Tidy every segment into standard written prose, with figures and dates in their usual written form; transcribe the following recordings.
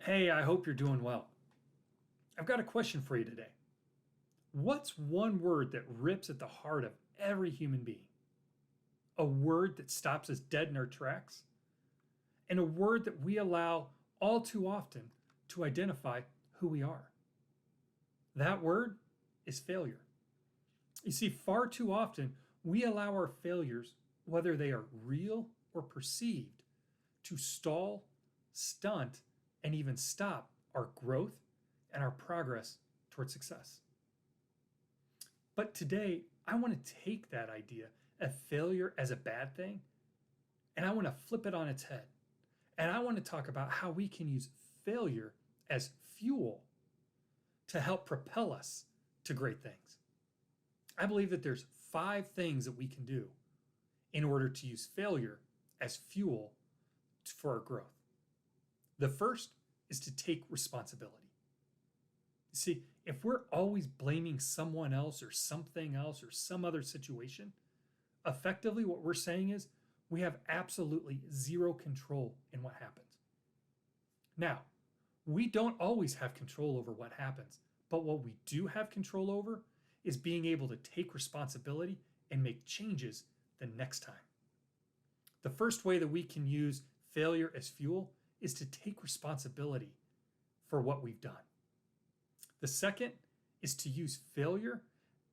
Hey, I hope you're doing well. I've got a question for you today. What's one word that rips at the heart of every human being? A word that stops us dead in our tracks? And a word that we allow all too often to identify who we are? That word is failure. You see, far too often we allow our failures, whether they are real or perceived, to stall, stunt, and even stop our growth and our progress toward success. But today, I want to take that idea of failure as a bad thing and I want to flip it on its head. And I want to talk about how we can use failure as fuel to help propel us to great things. I believe that there's 5 things that we can do in order to use failure as fuel for our growth. The first is to take responsibility. See, if we're always blaming someone else or something else or some other situation, effectively what we're saying is we have absolutely zero control in what happens. Now, we don't always have control over what happens, but what we do have control over is being able to take responsibility and make changes the next time. The first way that we can use failure as fuel is to take responsibility for what we've done. The second is to use failure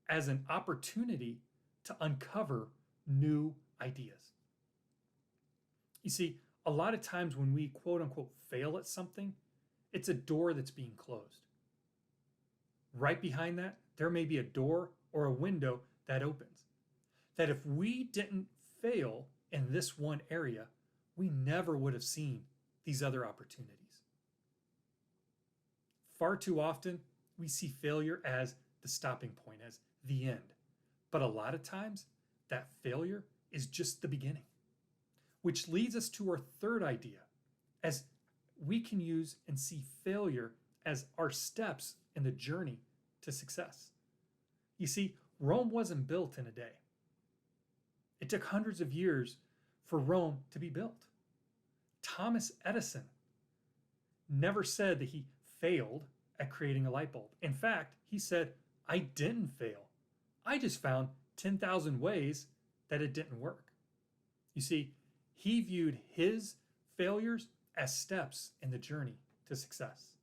as an opportunity to uncover new ideas. You see, a lot of times when we quote unquote fail at something, it's a door that's being closed. Right behind that, there may be a door or a window that opens. That if we didn't fail in this one area, we never would have seen these other opportunities. Far too often, we see failure as the stopping point, as the end. But a lot of times, that failure is just the beginning. Which leads us to our third idea, as we can use and see failure as our steps in the journey to success. You see, Rome wasn't built in a day. It took hundreds of years for Rome to be built. Thomas Edison never said that he failed at creating a light bulb. In fact, he said, I didn't fail. I just found 10,000 ways that it didn't work. You see, he viewed his failures as steps in the journey to success.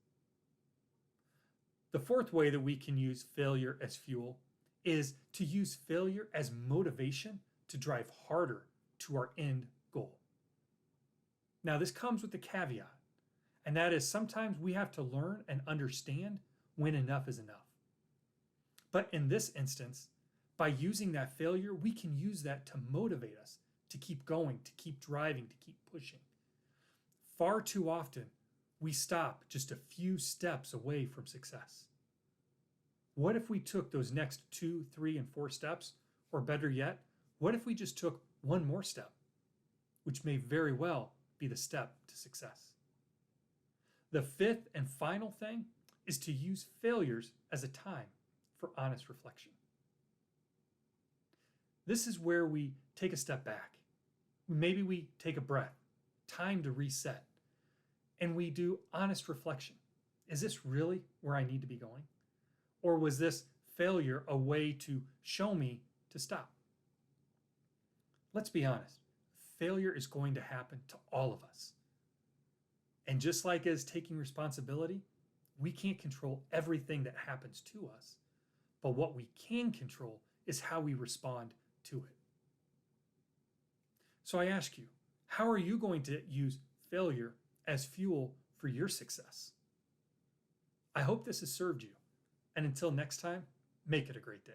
The fourth way that we can use failure as fuel is to use failure as motivation to drive harder to our end goal. Now, this comes with a caveat, and that is sometimes we have to learn and understand when enough is enough. But in this instance, by using that failure, we can use that to motivate us to keep going, to keep driving, to keep pushing. Far too often, we stop just a few steps away from success. What if we took those next 2, 3, and 4 steps, or better yet, what if we just took one more step, which may very well be the step to success? The fifth and final thing is to use failures as a time for honest reflection. This is where we take a step back. Maybe we take a breath, time to reset, and we do honest reflection. Is this really where I need to be going? Or was this failure a way to show me to stop? Let's be honest. Failure is going to happen to all of us. And just like as taking responsibility, we can't control everything that happens to us. But what we can control is how we respond to it. So I ask you, how are you going to use failure as fuel for your success? I hope this has served you. And until next time, make it a great day.